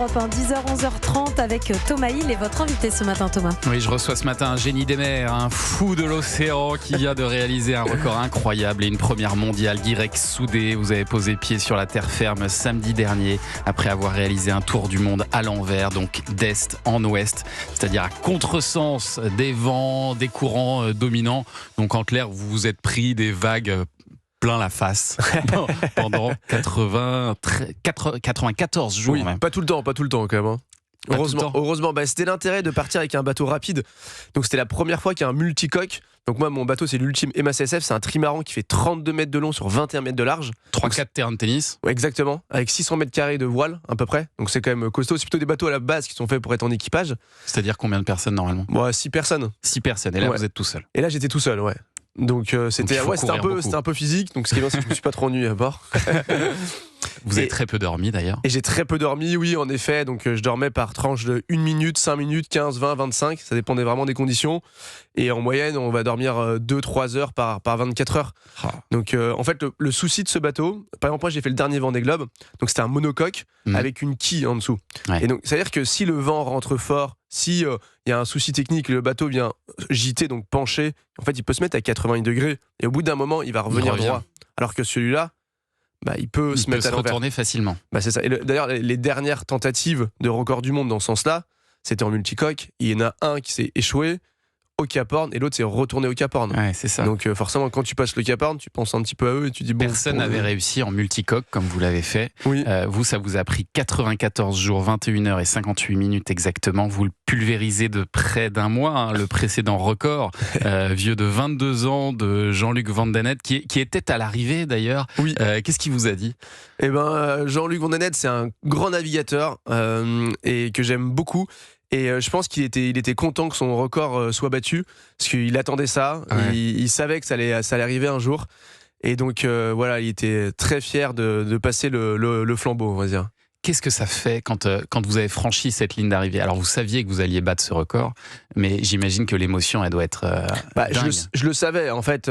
10h, 11h30 avec Thomas Hill et votre invité ce matin, Thomas. Oui, je reçois ce matin un génie des mers, un fou de l'océan qui vient de réaliser un record incroyable et une première mondiale. Guirec Soudé, vous avez posé pied sur la terre ferme samedi dernier après avoir réalisé un tour du monde à l'envers, donc d'est en ouest, c'est-à-dire à contresens des vents, des courants dominants. Donc en clair, vous vous êtes pris des vagues plein la face pendant 94 jours. Oui, même. pas tout le temps quand même. Heureusement, c'était l'intérêt de partir avec un bateau rapide. Donc c'était la première fois qu'il y a un multicoque. Donc moi, mon bateau, c'est l'ultime MACSF. C'est un trimaran qui fait 32 mètres de long sur 21 mètres de large. 3-4 terrains de tennis. Ouais, exactement, avec 600 mètres carrés de voile à peu près. Donc c'est quand même costaud. C'est plutôt des bateaux à la base qui sont faits pour être en équipage. C'est-à-dire combien de personnes normalement ? 6 personnes. 6 personnes. Et là, Ouais. vous êtes tout seul. Et là, j'étais tout seul, ouais. Donc c'était un peu physique. Donc ce qui est bien, c'est que je me suis pas trop ennuyé à bord. Vous avez très peu dormi d'ailleurs. Et j'ai très peu dormi, oui, en effet. Donc je dormais par tranche de 1 minute, 5 minutes, 15, 20, 25. Ça dépendait vraiment des conditions. Et en moyenne, on va dormir 2-3 heures par 24 heures. Donc en fait, le souci de ce bateau, par exemple, moi j'ai fait le dernier Vendée Globe. Donc c'était un monocoque avec une quille en dessous. Ouais. Et donc ça veut dire que si le vent rentre fort, si il y a un souci technique, le bateau vient gîter, donc pencher, en fait il peut se mettre à 80 degrés. Et au bout d'un moment, il va revenir droit. Alors que celui-là, il peut se mettre à l'envers. Retourner facilement. C'est ça. Et d'ailleurs, les dernières tentatives de record du monde dans ce sens-là, c'était en multicoque. Il y en a un qui s'est échoué au Cap Horn et l'autre s'est retourné au Cap Horn. Ouais, c'est ça. Donc forcément, quand tu passes le Cap Horn, tu penses un petit peu à eux et tu dis bon. Personne n'avait réussi en multicoque comme vous l'avez fait. Oui. Vous, ça vous a pris 94 jours, 21 heures et 58 minutes exactement. Vous le pulvérisez de près d'un mois, le précédent record, vieux de 22 ans de Jean-Luc Vandenet, qui était à l'arrivée d'ailleurs. Oui. Qu'est-ce qu'il vous a dit ? Jean-Luc Vandenet, c'est un grand navigateur et que j'aime beaucoup. Et je pense qu'il était content que son record soit battu, parce qu'il attendait ça, Ouais. il savait que ça allait arriver un jour. Et donc il était très fier de passer le flambeau, on va dire. Qu'est-ce que ça fait quand vous avez franchi cette ligne d'arrivée ? Alors vous saviez que vous alliez battre ce record, mais j'imagine que l'émotion, elle doit être dingue. Je le savais, en fait,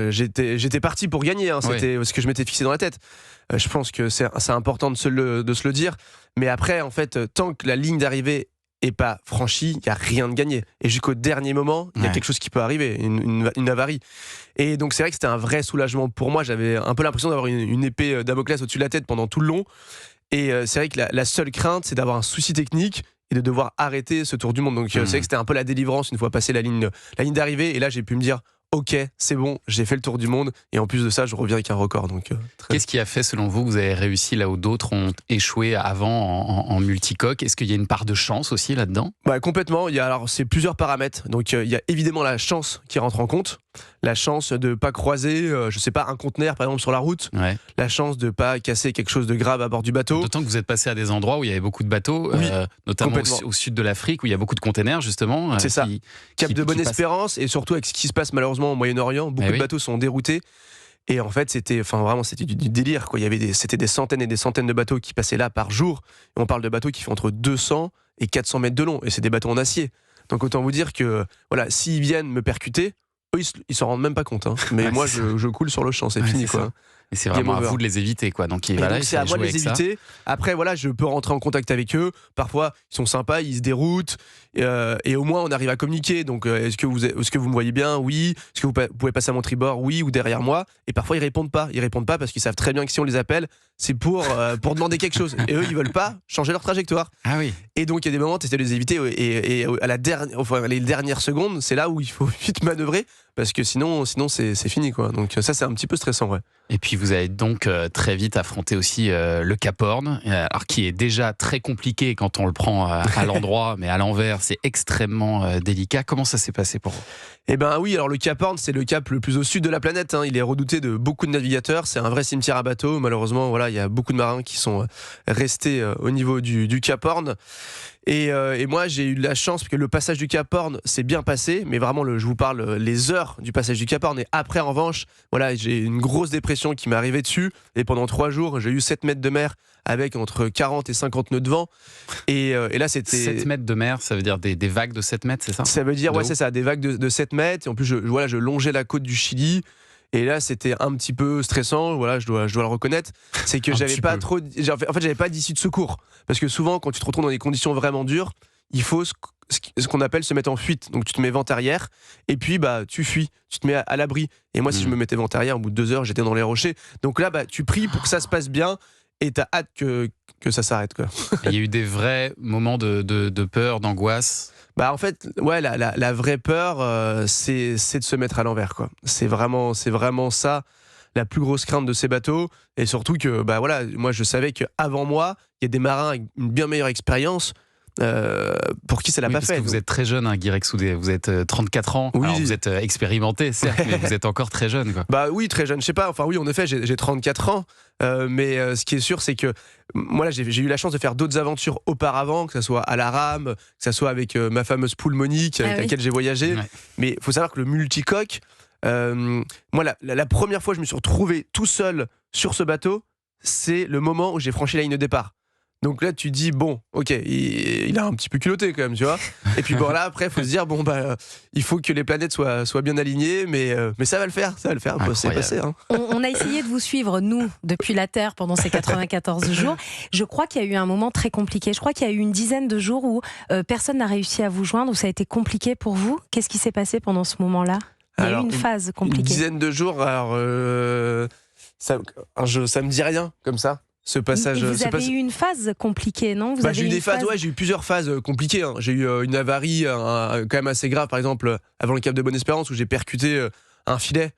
j'étais parti pour gagner, c'était ce que je m'étais fixé dans la tête. Je pense que c'est important de se le dire, mais après, en fait, tant que la ligne d'arrivée n'est pas franchie, il n'y a rien de gagné. Et jusqu'au dernier moment, il y a quelque chose qui peut arriver, une avarie. Et donc c'est vrai que c'était un vrai soulagement pour moi. J'avais un peu l'impression d'avoir une épée Damoclès au-dessus de la tête pendant tout le long. Et c'est vrai que la seule crainte, c'est d'avoir un souci technique et de devoir arrêter ce tour du monde. Donc c'est vrai que c'était un peu la délivrance une fois passé la ligne d'arrivée. Et là, j'ai pu me dire, ok, c'est bon, j'ai fait le tour du monde. Et en plus de ça, je reviens avec un record. Donc, Qu'est-ce qui a fait, selon vous, que vous avez réussi là où d'autres ont échoué avant en multicoque ? Est-ce qu'il y a une part de chance aussi là-dedans ? Complètement. C'est plusieurs paramètres. Donc il y a évidemment la chance qui rentre en compte. La chance de ne pas croiser, un conteneur par exemple sur la route. Ouais. La chance de ne pas casser quelque chose de grave à bord du bateau. D'autant que vous êtes passé à des endroits où il y avait beaucoup de bateaux, notamment au sud de l'Afrique, où il y a beaucoup de containers justement. C'est ça. Cap de Bonne-Espérance, et surtout avec ce qui se passe malheureusement au Moyen-Orient, beaucoup de bateaux sont déroutés. Et en fait, c'était du délire, quoi. C'était des centaines et des centaines de bateaux qui passaient là par jour. Et on parle de bateaux qui font entre 200 et 400 mètres de long. Et c'est des bateaux en acier. Donc autant vous dire que s'ils viennent me percuter, eux, ils s'en rendent même pas compte. Mais moi, je coule sur le champ, c'est fini, quoi. Ça. Et c'est vraiment à vous de les éviter, quoi. Donc c'est à moi de les éviter. Après, je peux rentrer en contact avec eux. Parfois, ils sont sympas, ils se déroutent. Et au moins, on arrive à communiquer. Donc, est-ce que vous me voyez bien ? Oui. Est-ce que vous pouvez passer à mon tribord ? Oui. Ou derrière moi ? Et parfois, ils répondent pas. Ils répondent pas parce qu'ils savent très bien que si on les appelle, c'est pour demander quelque chose. Et eux, ils veulent pas changer leur trajectoire. Ah oui. Et donc, il y a des moments, tu essaies de les éviter. Et à les dernières secondes, c'est là où il faut vite manœuvrer. Parce que sinon c'est fini, quoi. Donc ça, c'est un petit peu stressant, ouais. Et puis vous avez donc très vite affronté aussi le Cap Horn, alors qui est déjà très compliqué quand on le prend à l'endroit, mais à l'envers, c'est extrêmement délicat. Comment ça s'est passé pour vous ? Oui, alors le Cap Horn, c'est le cap le plus au sud de la planète. Il est redouté de beaucoup de navigateurs. C'est un vrai cimetière à bateaux. Malheureusement, il y a beaucoup de marins qui sont restés au niveau du Cap Horn. Et moi, j'ai eu de la chance parce que le passage du Cap Horn s'est bien passé, mais vraiment, je vous parle les heures du passage du Cap Horn. Et après, en revanche, j'ai une grosse dépression qui m'est arrivée dessus. Et pendant 3 jours, j'ai eu 7 mètres de mer avec entre 40 et 50 nœuds de vent. Et là, c'était 7 mètres de mer, ça veut dire des vagues de 7 mètres, c'est ça ? Ça veut dire, c'est ça, des vagues de 7 mètres. Et en plus, je longeais la côte du Chili. Et là, c'était un petit peu stressant, voilà, je dois le reconnaître. C'est que j'avais pas d'issue de secours. Parce que souvent, quand tu te retrouves dans des conditions vraiment dures, il faut ce qu'on appelle se mettre en fuite. Donc tu te mets vent arrière et puis tu fuis, tu te mets à l'abri. Et moi, si je me mettais vent arrière, au bout de 2 heures, j'étais dans les rochers. Donc là, tu pries pour que ça se passe bien et t'as hâte que ça s'arrête, quoi. Il y a eu des vrais moments de peur, d'angoisse. En fait, ouais, la vraie peur, c'est de se mettre à l'envers, quoi. C'est vraiment ça, la plus grosse crainte de ces bateaux. Et surtout que, moi, je savais qu'avant moi, il y a des marins avec une bien meilleure expérience. Pour qui ça l'a pas parce fait. Que vous êtes très jeune, hein, Guy Rexoudé. Vous êtes 34 ans. Oui. Alors vous êtes expérimenté, certes, mais vous êtes encore très jeune, quoi. Oui, très jeune. Je sais pas. Enfin, oui, en effet, j'ai 34 ans. Mais ce qui est sûr, c'est que moi, là, j'ai eu la chance de faire d'autres aventures auparavant, que ce soit à la rame, que ce soit avec ma fameuse poule Monique, avec laquelle j'ai voyagé. Ouais. Mais il faut savoir que le multicoque, moi, la première fois que je me suis retrouvé tout seul sur ce bateau, c'est le moment où j'ai franchi la ligne de départ. Donc là, tu dis, bon, ok, il a un petit peu culotté quand même, tu vois. Et puis là, après, il faut se dire, il faut que les planètes soient bien alignées, mais ça va le faire, c'est passé. Hein. On a essayé de vous suivre, nous, depuis la Terre, pendant ces 94 jours. Je crois qu'il y a eu un moment très compliqué. Je crois qu'il y a eu une dizaine de jours où personne n'a réussi à vous joindre, où ça a été compliqué pour vous. Qu'est-ce qui s'est passé pendant ce moment-là ? Il y a eu une phase compliquée. Une dizaine de jours, alors ça me dit rien, comme ça. Ce passage. Vous avez eu une phase compliquée, non ? J'ai eu des phases, j'ai eu plusieurs phases compliquées. Hein. J'ai eu une avarie quand même assez grave, par exemple, avant le Cap de Bonne-Espérance, où j'ai percuté un filet.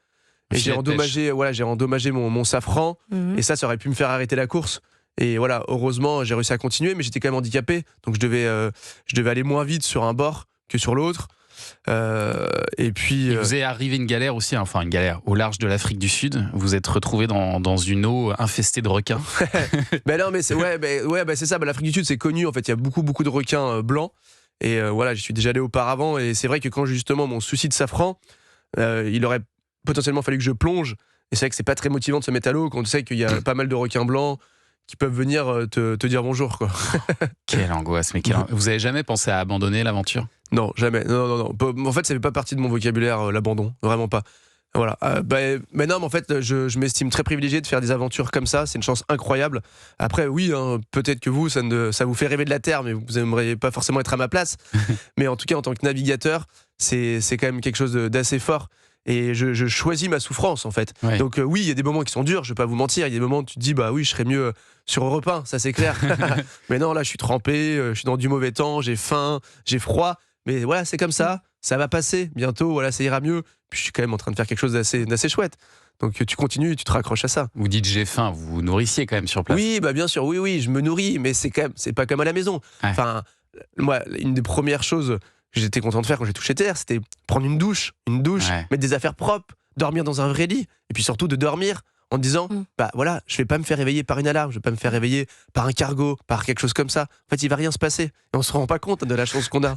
Et j'ai endommagé mon safran. Et ça aurait pu me faire arrêter la course. Et voilà, heureusement, j'ai réussi à continuer, mais j'étais quand même handicapé. Donc je devais aller moins vite sur un bord que sur l'autre. Et puis il vous est arrivé une galère aussi, enfin une galère au large de l'Afrique du Sud. Vous êtes retrouvé dans une eau infestée de requins. Non, mais c'est ça. L'Afrique du Sud, c'est connu. En fait, il y a beaucoup de requins blancs. Et j'y suis déjà allé auparavant. Et c'est vrai que quand justement mon souci de safran, il aurait potentiellement fallu que je plonge. Et c'est vrai que c'est pas très motivant de se mettre à l'eau quand on sait qu'il y a pas mal de requins blancs qui peuvent venir te dire bonjour, quoi. Quelle angoisse, Vous avez jamais pensé à abandonner l'aventure ? Non, jamais. Non. En fait, ça fait pas partie de mon vocabulaire, l'abandon. Vraiment pas. Voilà. Mais en fait, je m'estime très privilégié de faire des aventures comme ça. C'est une chance incroyable. Après, oui, hein, peut-être que vous, ça vous fait rêver de la Terre, mais vous aimeriez pas forcément être à ma place. Mais en tout cas, en tant que navigateur, c'est quand même quelque chose d'assez fort. Et je choisis ma souffrance, en fait. Ouais. Donc oui, il y a des moments qui sont durs, je vais pas vous mentir. Il y a des moments où tu te dis, oui, je serais mieux sur Europe 1, ça c'est clair. Mais non, là, je suis trempé, je suis dans du mauvais temps, j'ai faim, j'ai froid. Mais voilà, c'est comme ça va passer. Bientôt, voilà, ça ira mieux. Puis je suis quand même en train de faire quelque chose d'assez chouette. Donc tu continues et tu te raccroches à ça. Vous dites j'ai faim, vous vous nourrissiez quand même sur place. Oui, bien sûr, oui, je me nourris, mais c'est pas comme à la maison. Ouais. Enfin, moi, une des premières choses que j'étais content de faire quand j'ai touché terre, c'était prendre une douche, ouais. Mettre des affaires propres, dormir dans un vrai lit, et puis surtout de dormir en disant, je vais pas me faire réveiller par une alarme, je vais pas me faire réveiller par un cargo, par quelque chose comme ça. En fait, il va rien se passer. Et on se rend pas compte de la chance qu'on a.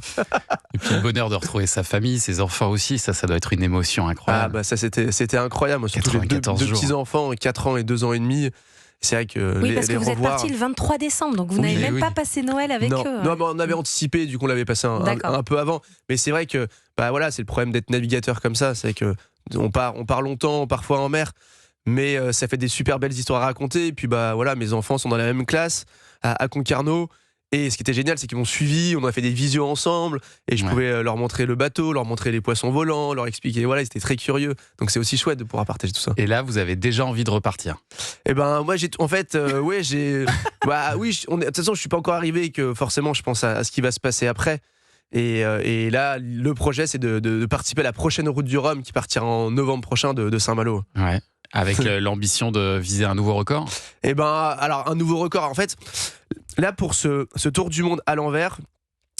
Et puis le bonheur de retrouver sa famille, ses enfants aussi, ça doit être une émotion incroyable. Ça c'était incroyable. Surtout j'ai deux petits-enfants, 4 ans et 2 ans et demi. C'est vrai que oui, parce que vous êtes parti le 23 décembre, donc vous n'avez même pas passé Noël avec eux. Non, mais on avait anticipé, du coup on l'avait passé un peu avant. Mais c'est vrai que c'est le problème d'être navigateur comme ça, c'est que on part longtemps, parfois en mer. Mais ça fait des super belles histoires à raconter. Et puis mes enfants sont dans la même classe à Concarneau. Et ce qui était génial, c'est qu'ils m'ont suivi, on a fait des visios ensemble. Et je pouvais leur montrer le bateau, leur montrer les poissons volants, leur expliquer. Voilà, ils étaient très curieux. Donc c'est aussi chouette de pouvoir partager tout ça. Et là, vous avez déjà envie de repartir ? Moi, de toute façon, je suis pas encore arrivé et que forcément, je pense à ce qui va se passer après. Et là, le projet, c'est de participer à la prochaine route du Rhum qui partira en novembre prochain de Saint-Malo. Ouais. Avec l'ambition de viser un nouveau record ? Alors un nouveau record, en fait, là pour ce tour du monde à l'envers,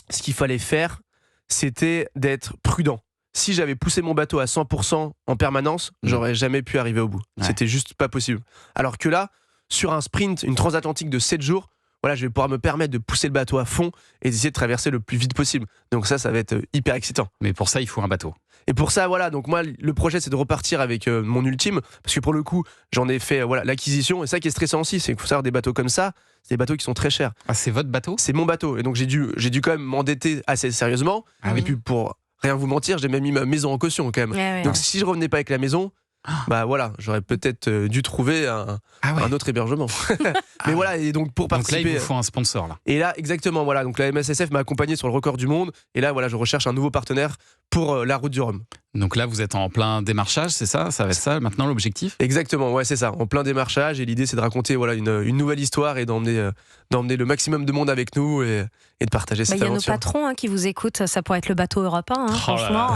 ce qu'il fallait faire, c'était d'être prudent. Si j'avais poussé mon bateau à 100% en permanence, j'aurais jamais pu arriver au bout. Ouais. C'était juste pas possible. Alors que là, sur un sprint, une transatlantique de 7 jours, je vais pouvoir me permettre de pousser le bateau à fond et d'essayer de traverser le plus vite possible. Donc ça va être hyper excitant. Mais pour ça, il faut un bateau. Et pour ça, donc moi, le projet, c'est de repartir avec mon ultime, parce que pour le coup, j'en ai fait l'acquisition, et ça qui est stressant aussi, c'est qu'il faut savoir des bateaux comme ça, c'est des bateaux qui sont très chers. Ah, c'est votre bateau ? C'est mon bateau, et donc j'ai dû quand même m'endetter assez sérieusement, et puis pour rien vous mentir, j'ai même mis ma maison en caution quand même. Ouais. Donc si je revenais pas avec la maison, bah voilà, j'aurais peut-être dû trouver un autre hébergement. Mais voilà, et donc pour participer. Donc là, il vous faut un sponsor là. Et là, exactement, voilà. Donc la MSSF m'a accompagné sur le record du monde. Et là, voilà, je recherche un nouveau partenaire pour la route du Rhum. Donc là, vous êtes en plein démarchage, c'est ça? Ça va être ça maintenant l'objectif? Exactement, ouais, c'est ça. En plein démarchage. Et l'idée, c'est de raconter voilà, une nouvelle histoire et d'emmener le maximum de monde avec nous et de partager cette aventure. Il y a nos patrons qui vous écoutent. Ça pourrait être le bateau Europe 1, franchement.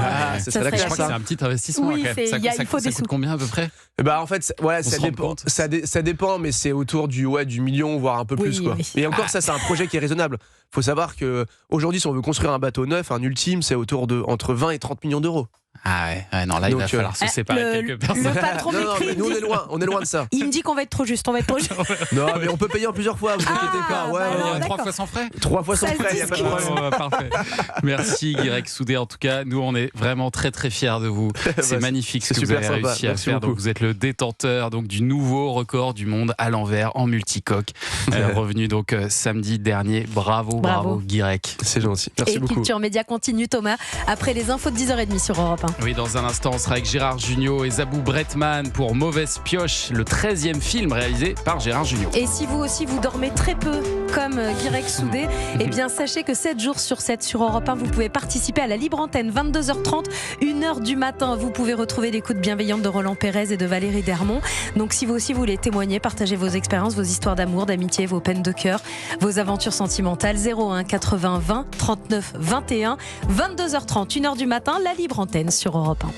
Ce serait la Je classe. crois que c'est un petit investissement. Oui, quand même. Ça coûte combien à peu près? En fait, voilà, ça dépend, mais c'est autour du million, voire un peu plus. Quoi. Oui. Et encore, ça, c'est un projet qui est raisonnable. Il faut savoir qu'aujourd'hui, si on veut construire un bateau neuf, un ultime, c'est autour de entre 20 et 30 millions d'euros. Ah ouais, non, là, il va falloir se séparer quelques personnes. Le patron Non, mais nous, on est loin de ça. Il me dit qu'on va être trop juste, Non, mais on peut payer en plusieurs fois, vous inquiétez pas. Ouais, 3 fois sans frais? 3 fois sans Ça frais, il n'y a pas de problème. Parfait. Merci Guirec Soudé. En tout cas, nous, on est vraiment très très fiers de vous. C'est magnifique ce que vous avez réussi à faire. Donc, vous êtes le détenteur du nouveau record du monde à l'envers en multicoque. Revenu donc samedi dernier. Bravo Guirec. C'est gentil. Merci beaucoup. Et Culture Média continue, Thomas, après les infos de 10h30 sur Europe 1. Oui, dans un instant, on sera avec Gérard Jugnot et Zabou Bretman pour Mauvaise Pioche, le 13e film réalisé par Gérard Jugnot. Et si vous aussi vous dormez très peu comme Guirec Soudé, eh bien sachez que 7 jours sur 7 sur Europe 1, vous pouvez participer à la libre antenne 22h30, 1h du matin. Vous pouvez retrouver l'écoute bienveillante de Roland Pérez et de Valérie Dermont. Donc si vous aussi voulez témoigner, partager vos expériences, vos histoires d'amour, d'amitié, vos peines de cœur, vos aventures sentimentales, 01 80 20 39 21, 22h30, 1h du matin, la libre antenne sur Europe 1.